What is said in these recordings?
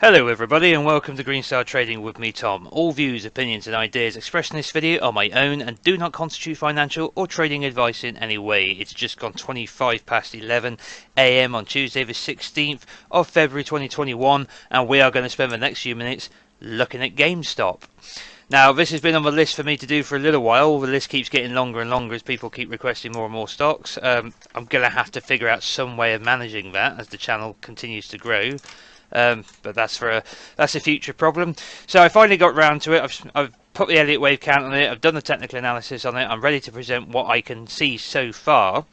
Hello everybody and welcome to Greenstar Trading with me Tom. All views, opinions and ideas expressed in this video are my own and do not constitute financial or trading advice in any way. It's just gone 25 past 11 AM on Tuesday the 16th of February 2021 and we are going to spend the next few minutes looking at GameStop. Now this has been on the list for me to do for a little while. The list keeps getting longer and longer as people keep requesting more and more stocks. I'm going to have to figure out some way of managing that as the channel continues to grow. But that's a future problem. So I finally got round to it. I've put the Elliott wave count on it. I've done the technical analysis on it. I'm ready to present what I can see so far.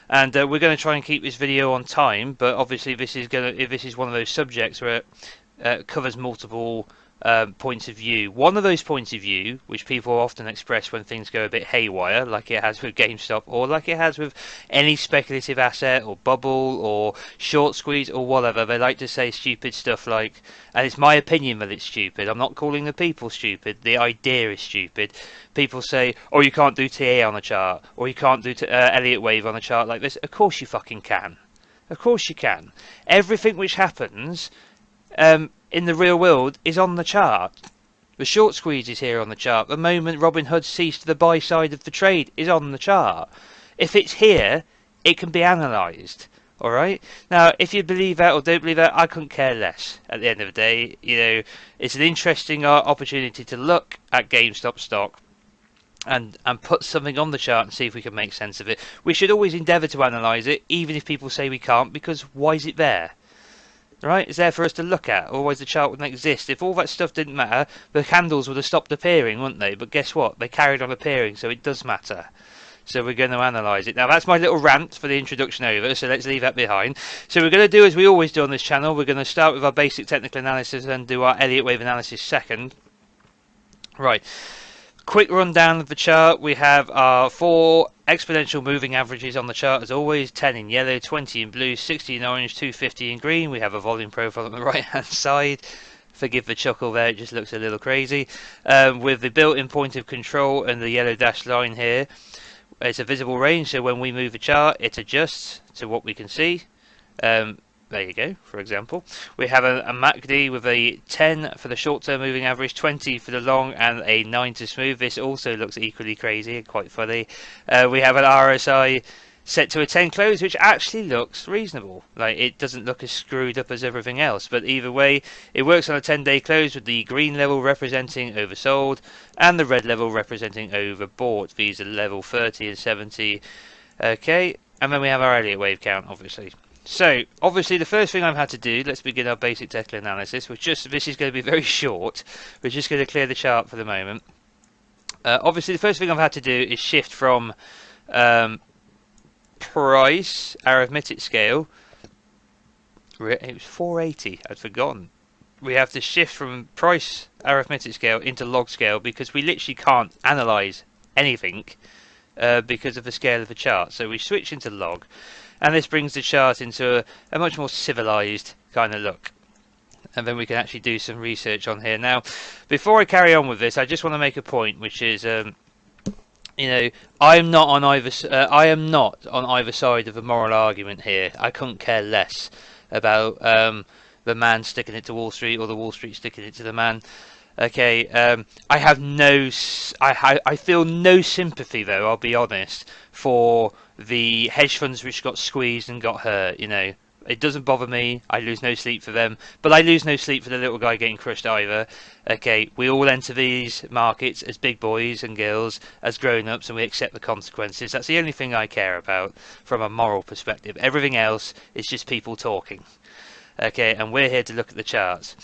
And we're going to try and keep this video on time. But obviously this is one of those subjects where it covers multiple points of view. One of those points of view, which people often express when things go a bit haywire, like it has with GameStop, or like it has with any speculative asset, or bubble, or short squeeze, or whatever, they like to say stupid stuff like, and it's my opinion that it's stupid, I'm not calling the people stupid, the idea is stupid. People say, oh, you can't do TA on a chart, or you can't do Elliott wave on a chart like this. Of course you fucking can. Of course you can. Everything which happens in the real world is on the chart. The short squeeze is here on the chart. The moment Robinhood ceased the buy side of the trade is on the chart. If it's here, it can be analysed. Alright? Now, if you believe that or don't believe that, I couldn't care less. At the end of the day, you know, it's an interesting opportunity to look at GameStop stock and put something on the chart and see if we can make sense of it. We should always endeavour to analyse it, even if people say we can't, because why is it there? Right, it's there for us to look at, otherwise the chart wouldn't exist. If all that stuff didn't matter, the candles would have stopped appearing, wouldn't they? But guess what? They carried on appearing, so it does matter. So we're going to analyse it. Now that's my little rant for the introduction over, so let's leave that behind. So we're going to do as we always do on this channel. We're going to start with our basic technical analysis and do our Elliott wave analysis second. Right. Quick rundown of the chart. We have our 4 exponential moving averages on the chart as always. 10 in yellow, 20 in blue, 60 in orange, 250 in green. We have a volume profile on the right hand side. Forgive the chuckle there, it just looks a little crazy. With the built-in point of control and the yellow dashed line here. It's a visible range, so when we move the chart it adjusts to what we can see. There you go, for example. We have a MACD with a 10 for the short-term moving average, 20 for the long, and a 9 to smooth. This also looks equally crazy and quite funny. We have an RSI set to a 10 close, which actually looks reasonable. Like, it doesn't look as screwed up as everything else, but either way, it works on a 10-day close with the green level representing oversold and the red level representing overbought. These are level 30 and 70. Okay, and then we have our Elliott wave count, obviously. So, obviously the first thing I've had to do, let's begin our basic technical analysis, this is going to be very short, we're just going to clear the chart for the moment. Obviously the first thing I've had to do is shift from price, arithmetic scale, it was 480, I'd forgotten. We have to shift from price arithmetic scale into log scale because we literally can't analyse anything because of the scale of the chart. So we switch into log. And this brings the chart into a much more civilized kind of look. And then we can actually do some research on here. Now, before I carry on with this, I just want to make a point, which is, you know, I am not on either side of a moral argument here. I couldn't care less about the man sticking it to Wall Street or the Wall Street sticking it to the man. Okay, I feel no sympathy though, I'll be honest, for the hedge funds which got squeezed and got hurt. You know, it doesn't bother me. I lose no sleep for them, but I lose no sleep for the little guy getting crushed either. Okay, we all enter these markets as big boys and girls, as grown-ups, and we accept the consequences. That's the only thing I care about from a moral perspective. Everything else is just people talking. Okay, and we're here to look at the charts.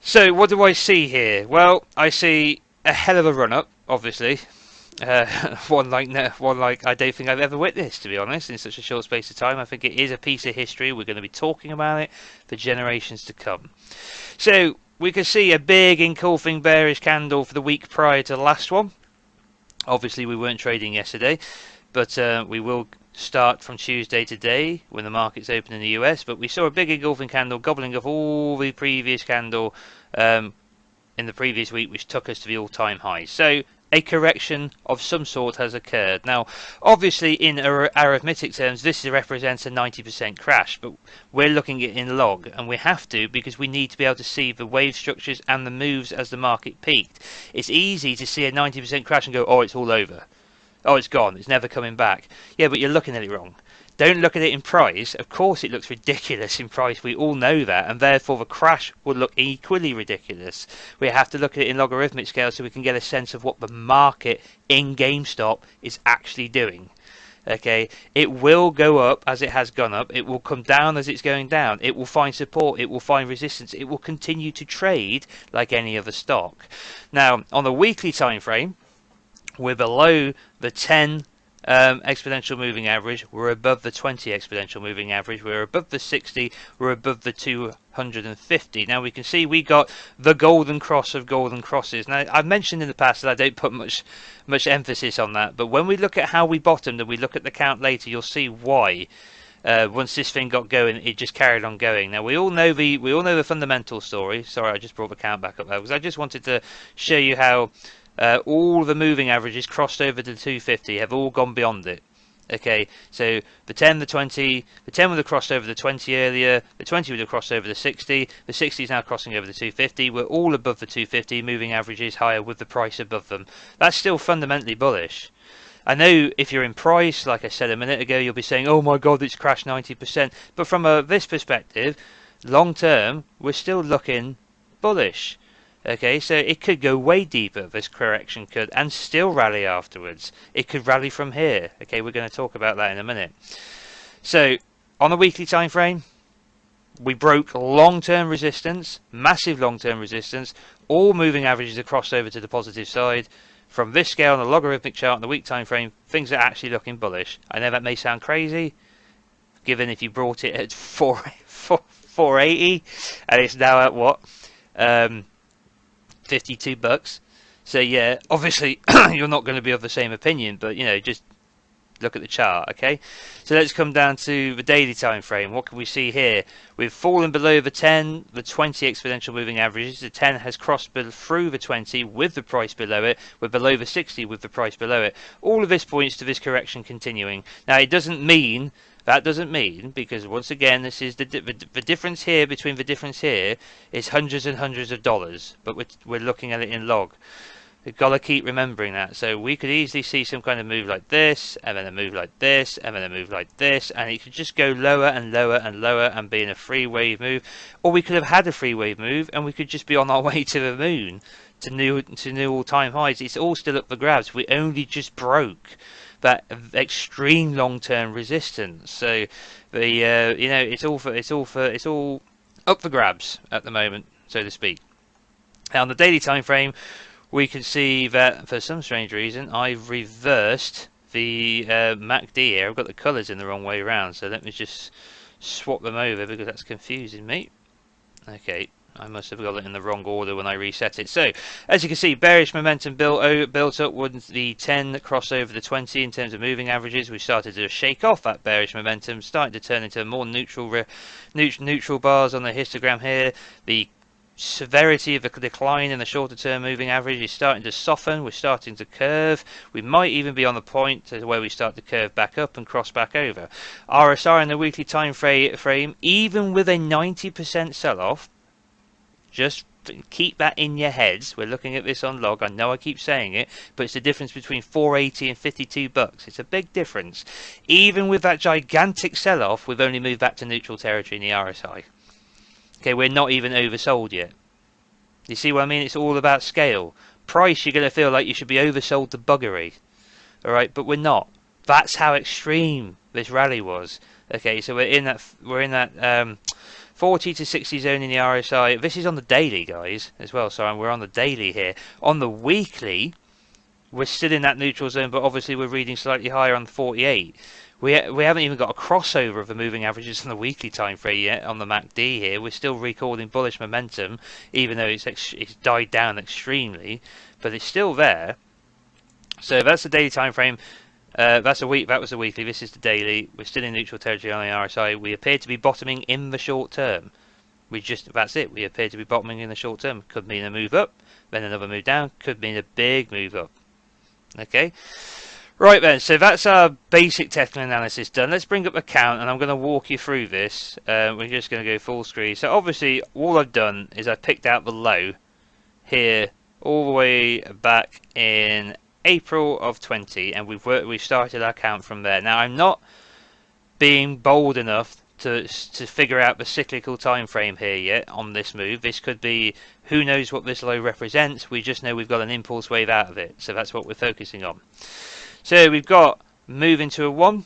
So what do I see here? Well, I see a hell of a run-up, obviously. One like I don't think I've ever witnessed, to be honest, in such a short space of time. I think it is a piece of history. We're going to be talking about it for generations to come. So we can see a big engulfing bearish candle for the week prior to the last one. Obviously, we weren't trading yesterday, but we will start from Tuesday today when the markets open in the US. But we saw a big engulfing candle gobbling up all the previous candle in the previous week, which took us to the all-time high. So a correction of some sort has occurred. Now, obviously, in arithmetic terms, this represents a 90% crash, but we're looking at it in log, and we have to because we need to be able to see the wave structures and the moves as the market peaked. It's easy to see a 90% crash and go, oh, it's all over. Oh, it's gone. It's never coming back. Yeah, but you're looking at it wrong. Don't look at it in price. Of course it looks ridiculous in price. We all know that, and therefore the crash would look equally ridiculous. We have to look at it in logarithmic scale so we can get a sense of what the market in GameStop is actually doing. Okay, it will go up as it has gone up. It will come down as it's going down. It will find support. It will find resistance. It will continue to trade like any other stock. Now, on the weekly time frame, we're below the 10 exponential moving average, we're above the 20 exponential moving average, we're above the 60, we're above the 250. Now we can see we got the golden cross of golden crosses. Now I've mentioned in the past that I don't put much emphasis on that, but when we look at how we bottomed and we look at the count later, you'll see why. Once this thing got going, it just carried on going. Now we all know the fundamental story. Sorry, I just brought the count back up there because I just wanted to show you how all the moving averages crossed over to the 250 have all gone beyond it. Okay, so the 10, the 20, the 10 would have crossed over the 20 earlier, the 20 would have crossed over the 60 is now crossing over the 250, we're all above the 250, moving averages higher with the price above them. That's still fundamentally bullish. I know if you're in price, like I said a minute ago, you'll be saying, oh my god, it's crashed 90%, but from this perspective, long term, we're still looking bullish. Okay, so it could go way deeper, this correction could, and still rally afterwards. It could rally from here. Okay, we're going to talk about that in a minute. So, on the weekly time frame, we broke long-term resistance, massive long-term resistance. All moving averages are crossed over to the positive side. From this scale on the logarithmic chart on the week time frame, things are actually looking bullish. I know that may sound crazy, given if you brought it at 480, and it's now at what? $52. So yeah, obviously you're not going to be of the same opinion, but you know, just look at the chart. Okay, so let's come down to the daily time frame. What can we see here? We've fallen below the 10, the 20 exponential moving averages. The 10 has crossed through the 20 with the price below it. We're below the 60 with the price below it. All of this points to this correction continuing. Now it doesn't mean, because once again, this is the difference here between the difference here is hundreds and hundreds of dollars, but we're looking at it in log. We've got to keep remembering that. So we could easily see some kind of move like this, and then a move like this, and then a move like this, and it could just go lower and lower and lower and be in a free wave move, or we could have had a free wave move and we could just be on our way to the moon, to new all-time highs. It's all still up for grabs. We only just broke that extreme long-term resistance. So the you know, it's all up for grabs at the moment, so to speak. Now on the daily time frame, we can see that for some strange reason I've reversed the MACD here. I've got the colours in the wrong way around, so let me just swap them over because that's confusing me. Okay, I must have got it in the wrong order when I reset it. So, as you can see, bearish momentum built up when the 10 crossed over the 20 in terms of moving averages. We started to shake off that bearish momentum, starting to turn into more neutral bars on the histogram here. The severity of the decline in the shorter term moving average is starting to soften. We're starting to curve. We might even be on the point to where we start to curve back up and cross back over. RSI in the weekly time frame, even with a 90% sell-off, just keep that in your heads. We're looking at this on log. I know I keep saying it, but it's the difference between 480 and $52. It's a big difference. Even with that gigantic sell-off, we've only moved back to neutral territory in the RSI. Okay, we're not even oversold yet. You see what I mean? It's all about scale. Price, you're going to feel like you should be oversold to buggery. Alright, but we're not. That's how extreme this rally was. Okay, so we're in that 40 to 60 zone in the RSI. This is on the daily, guys, as well. So we're on the daily here. On the weekly, we're still in that neutral zone, but obviously we're reading slightly higher on 48. We haven't even got a crossover of the moving averages on the weekly time frame yet on the MACD here. We're still recording bullish momentum, even though it's died down extremely, but it's still there. So that's the daily time frame. That's a week. That was the weekly. This is the daily. We're still in neutral territory on the RSI. We appear to be bottoming in the short term. That's it. We appear to be bottoming in the short term. Could mean a move up, then another move down. Could mean a big move up. Okay. Right then, so that's our basic technical analysis done. Let's bring up a count, and I'm going to walk you through this. We're just going to go full screen. So obviously, all I've done is I've picked out the low here all the way back in April of 20, and we've started our count from there. Now I'm not being bold enough to figure out the cyclical time frame here yet on this move. This could be, who knows what this low represents. We just know we've got an impulse wave out of it, so that's what we're focusing on. So we've got move into a 1.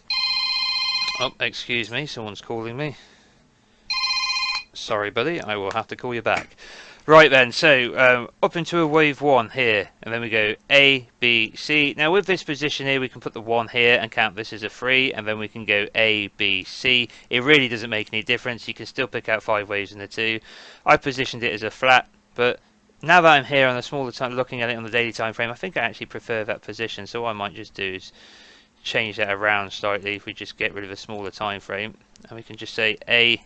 Oh, excuse me, someone's calling me. Sorry, buddy, I will have to call you back. Right then, so up into a wave 1 here, and then we go A, B, C. Now with this position here, we can put the 1 here and count this as a 3, and then we can go A, B, C. It really doesn't make any difference. You can still pick out 5 waves in the 2. I positioned it as a flat, but now that I'm here on a smaller time, looking at it on the daily time frame, I think I actually prefer that position. So what I might just do is change that around slightly. If we just get rid of a smaller time frame, and we can just say A,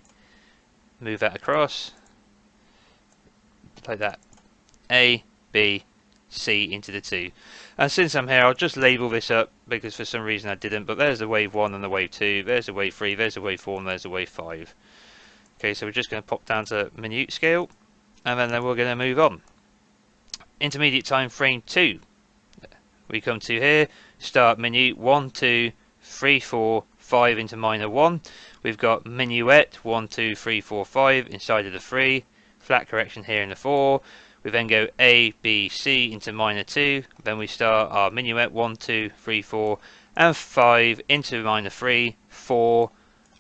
move that across like that, A, B, C into the 2. And since I'm here, I'll just label this up because for some reason I didn't, but there's the wave 1 and the wave 2, there's the wave 3, there's the wave 4, and there's the wave 5. Okay, so we're just going to pop down to minute scale, and then we're going to move on. Intermediate time frame 2. We come to here, start minute 1, 2, 3, 4, 5 into minor 1. We've got minuet 1, 2, 3, 4, 5 inside of the 3. Flat correction here in the 4. We then go A, B, C into minor 2. Then we start our minuet 1, 2, 3, 4, and 5 into minor 3, 4,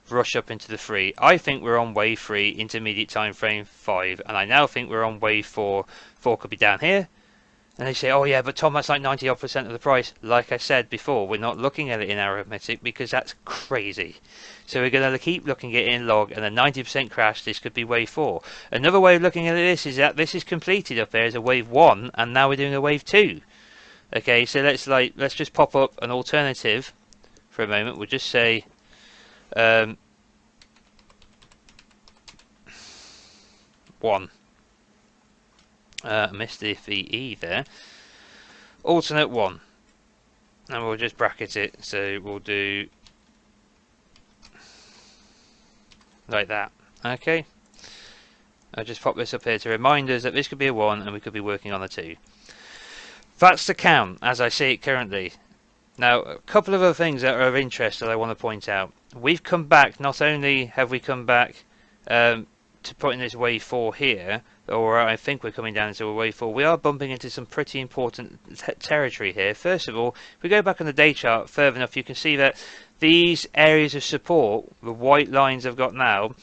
rush up into the 3. I think we're on wave 3, intermediate time frame 5, and I now think we're on wave 4. 4 could be down here. And they say, oh yeah, but Tom, that's like 90% of the price. Like I said before, we're not looking at it in arithmetic because that's crazy. So we're going to keep looking at it in log, and a 90% crash, this could be wave 4. Another way of looking at this is that this is completed up there as a wave 1, and now we're doing a wave 2. Okay, so let's just pop up an alternative for a moment. We'll just say 1. Missed the VE there. Alternate 1. And we'll just bracket it, so we'll do like that. Okay. I'll just pop this up here to remind us that this could be a 1 and we could be working on a 2. That's the count as I see it currently. Now, a couple of other things that are of interest that I want to point out. We've come back, not only have we come back to putting this wave 4 here, or I think we're coming down into a wave 4, we are bumping into some pretty important territory here. First of all, if we go back on the day chart further enough, you can see that these areas of support, the white lines I've got now,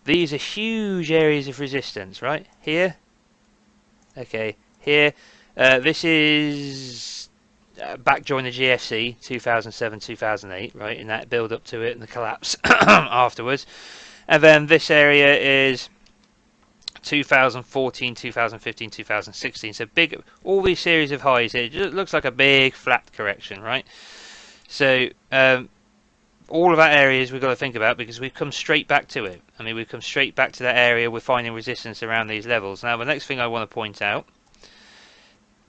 these are huge areas of resistance, right? Here, okay, here, this is back during the GFC, 2007-2008, right, in that build up to it and the collapse afterwards. And then this area is 2014, 2015, 2016. So big, all these series of highs here. It just looks like a big flat correction, right? So all of that areas we've got to think about because we've come straight back to it. I mean, we've come straight back to that area. We're finding resistance around these levels. Now, the next thing I want to point out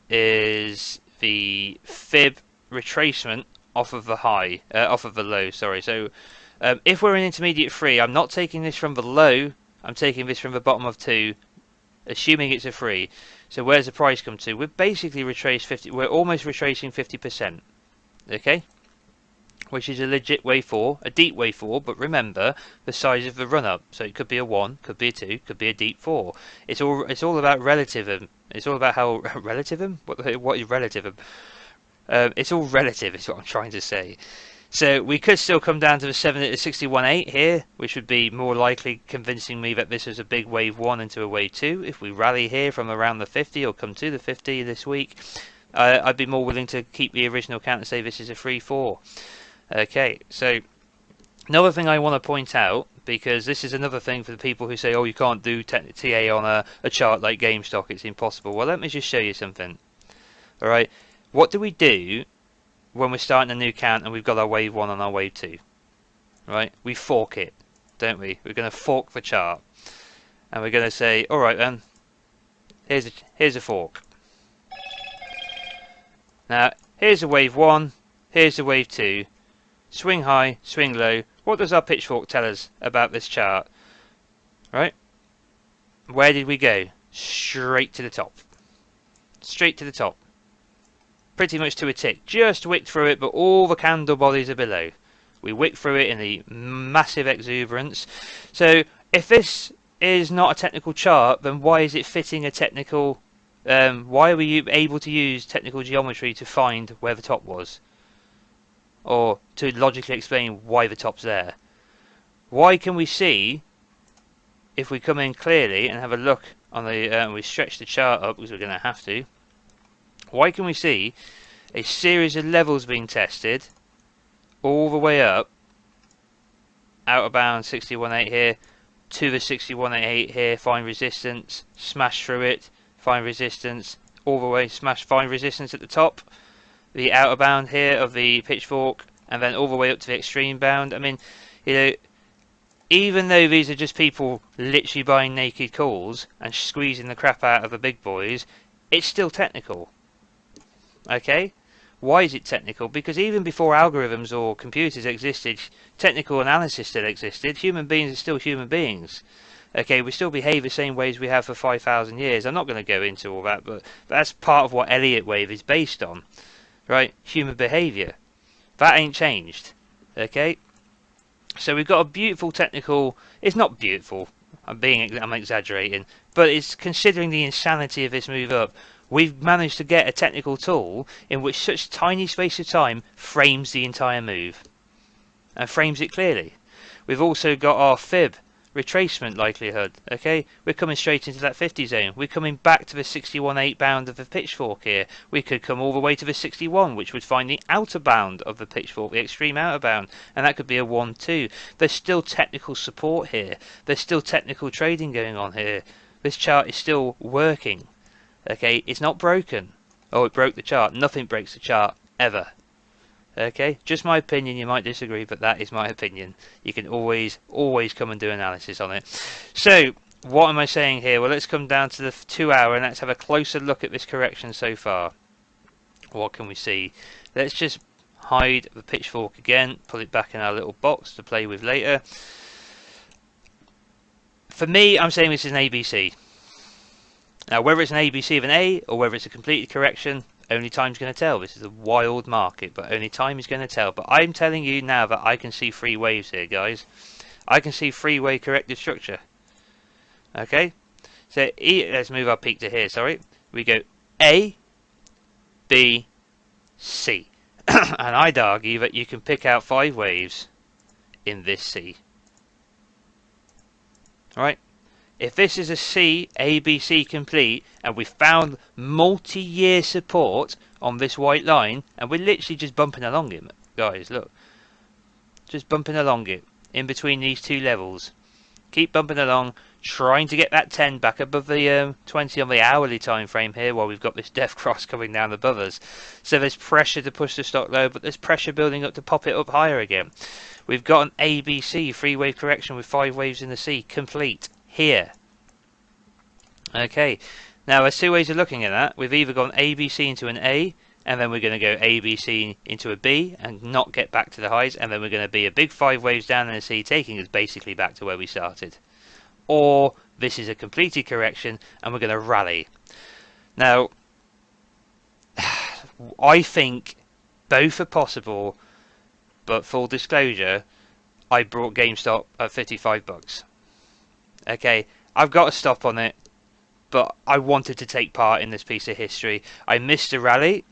is the fib retracement off of the high, off of the low. Sorry. So if we're in intermediate 3, I'm not taking this from the low. I'm taking this from the bottom of 2, assuming it's a 3. So where's the price come to? We're basically retraced 50. We're almost retracing 50%. Okay, which is a legit wave 4, a deep wave 4. But remember the size of the run up. So it could be a 1, could be a 2, could be a deep 4. It's all about relativism. It's all about how relativism. What is relativism? It's all relative. Is what I'm trying to say. So we could still come down to the 61.8 here, which would be more likely convincing me that this is a big wave 1 into a wave 2. If we rally here from around the 50 or come to the 50 this week, I'd be more willing to keep the original count and say this is a 3-4. Okay, so another thing I want to point out, because this is another thing for the people who say, oh, you can't do TA on a chart like GameStop, it's impossible. Well, let me just show you something. Alright, what do we do when we're starting a new count and we've got our wave 1 and our wave 2, right? We fork it, don't we? We're going to fork the chart, and we're going to say, all right then, here's a fork. Now, Here's a wave 1, here's a wave 2. Swing high, swing low. What does our pitchfork tell us about this chart? Right? Where did we go? Straight to the top. Straight to the top. Pretty much to a tick. Just wicked through it, but all the candle bodies are below. We wicked through it in the massive exuberance. So, if this is not a technical chart, then why is it fitting a technical... why are we able to use technical geometry to find where the top was? Or to logically explain why the top's there? Why can we see, if we come in clearly and have a look on the... we stretch the chart up, because we're going to have to. Why can we see a series of levels being tested all the way up, out of bounds 61.8 here, to the 61.8 here, find resistance, smash through it, find resistance, all the way, smash, find resistance at the top, the outer bound here of the pitchfork, and then all the way up to the extreme bound. I mean, you know, even though these are just people literally buying naked calls and squeezing the crap out of the big boys, it's still technical. Okay? Why is it technical? Because even before algorithms or computers existed, technical analysis still existed. Human beings are still human beings. Okay, we still behave the same ways we have for 5,000 years. I'm not going to go into all that, but that's part of what Elliott wave is based on. Right? Human behavior. That ain't changed. Okay? So we've got a beautiful technical... It's not beautiful. I'm exaggerating. But it's considering the insanity of this move up. We've managed to get a technical tool in which such tiny space of time frames the entire move. And frames it clearly. We've also got our fib retracement likelihood. Okay, we're coming straight into that 50 zone. We're coming back to the 61.8 bound of the pitchfork here. We could come all the way to the 61, which would find the outer bound of the pitchfork, the extreme outer bound, and that could be a 1-2. There's still technical support here. There's still technical trading going on here. This chart is still working. Okay, it's not broken. Oh, it broke the chart. Nothing breaks the chart, ever. Okay, just my opinion. You might disagree, but that is my opinion. You can always come and do analysis on it. So, what am I saying here? Well, let's come down to the 2 hour and let's have a closer look at this correction so far. What can we see? Let's just hide the pitchfork again, put it back in our little box to play with later. For me, I'm saying this is an ABC. Now, whether it's an ABC of an A or whether it's a completed correction, only time's going to tell. This is a wild market, but only time is going to tell. But I'm telling you now that I can see 3 waves here, guys. I can see 3-way corrected structure. Okay? So, let's move our peak to here, sorry. We go A, B, C. And I'd argue that you can pick out 5 waves in this C. Right? If this is a C, A, B, C complete, and we found multi-year support on this white line, and we're literally just bumping along it, guys, look. Just bumping along it, in between these 2 levels. Keep bumping along, trying to get that 10 back above the 20 on the hourly time frame here, while we've got this death cross coming down above us. So there's pressure to push the stock low, but there's pressure building up to pop it up higher again. We've got an ABC, 3-wave correction with 5 waves in the C, complete. Here. Okay, now there's 2 ways of looking at that. We've either gone ABC into an A, and then we're going to go ABC into a B and not get back to the highs, and then we're going to be a big 5 waves down in a C, taking us basically back to where we started. Or this is a completed correction and we're going to rally. Now, I think both are possible, but full disclosure, I brought GameStop at 55 bucks. Okay, I've got a stop on it, but I wanted to take part in this piece of history. I missed a rally.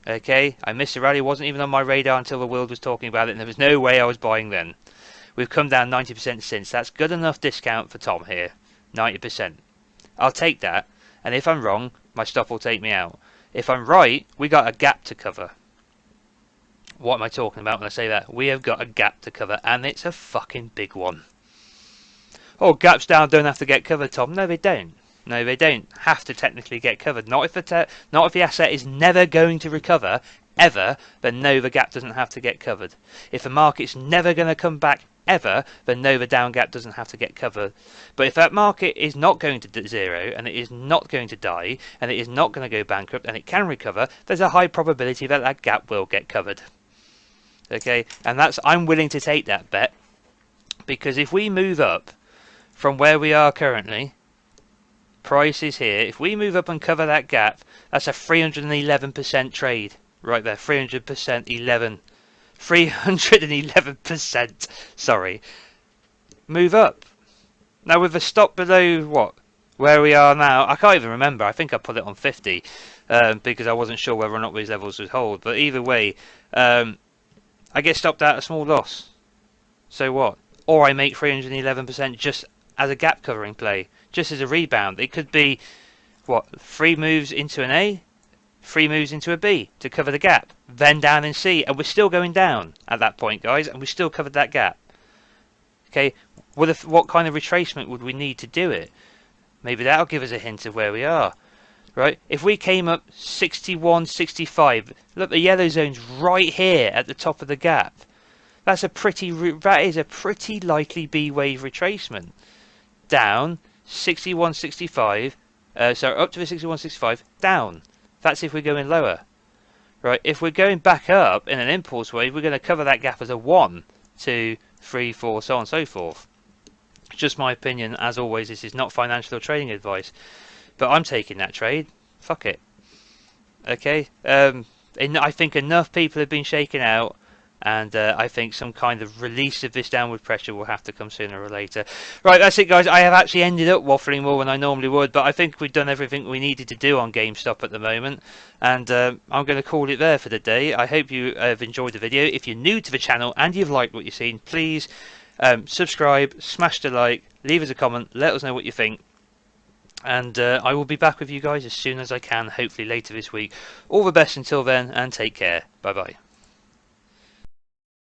Okay, I missed a rally. It wasn't even on my radar until the world was talking about it, and there was no way I was buying then. We've come down 90% since. That's good enough discount for Tom here. 90%. I'll take that, and if I'm wrong, my stop will take me out. If I'm right, we got a gap to cover. What am I talking about when I say that? We have got a gap to cover, and it's a fucking big one. Oh, gaps down don't have to get covered, Tom. No, they don't. No, they don't have to technically get covered. Not if the asset is never going to recover, ever, then no, the gap doesn't have to get covered. If the market's never going to come back, ever, then no, the down gap doesn't have to get covered. But if that market is not going to zero, and it is not going to die, and it is not going to go bankrupt, and it can recover, there's a high probability that that gap will get covered. Okay, and I'm willing to take that bet, because if we move up from where we are currently, price is here, if we move up and cover that gap, that's a 311% trade right there. 311%, sorry. Move up. Now with a stop below what, where we are now, I can't even remember, I think I put it on 50 because I wasn't sure whether or not these levels would hold, but either way, I get stopped at a small loss, so what? Or I make 311% just as a gap covering play, just as a rebound. It could be what, 3 moves into an A, 3 moves into a B to cover the gap, then down in C, and we're still going down at that point, guys, and we still covered that gap. Okay, what kind of retracement would we need to do it? Maybe that'll give us a hint of where we are, right? If we came up 61, 65, look, the yellow zone's right here at the top of the gap. That is a pretty likely B wave retracement. Down 61, 65, so up to the 61, 65, down. That's if we're going lower, right? If we're going back up in an impulse wave, we're going to cover that gap as a 1, 2, 3, 4, so on and so forth. Just my opinion, as always. This is not financial or trading advice, but I'm taking that trade. Fuck it. Okay. I think enough people have been shaken out, and I think some kind of release of this downward pressure will have to come sooner or later. Right, that's it, guys. I have actually ended up waffling more than I normally would, but I think we've done everything we needed to do on GameStop at the moment, and I'm going to call it there for the day. I hope you have enjoyed the video. If you're new to the channel and you've liked what you've seen, please subscribe, smash the like, leave us a comment, let us know what you think. And I will be back with you guys as soon as I can, hopefully later this week. All the best until then, and take care. Bye bye.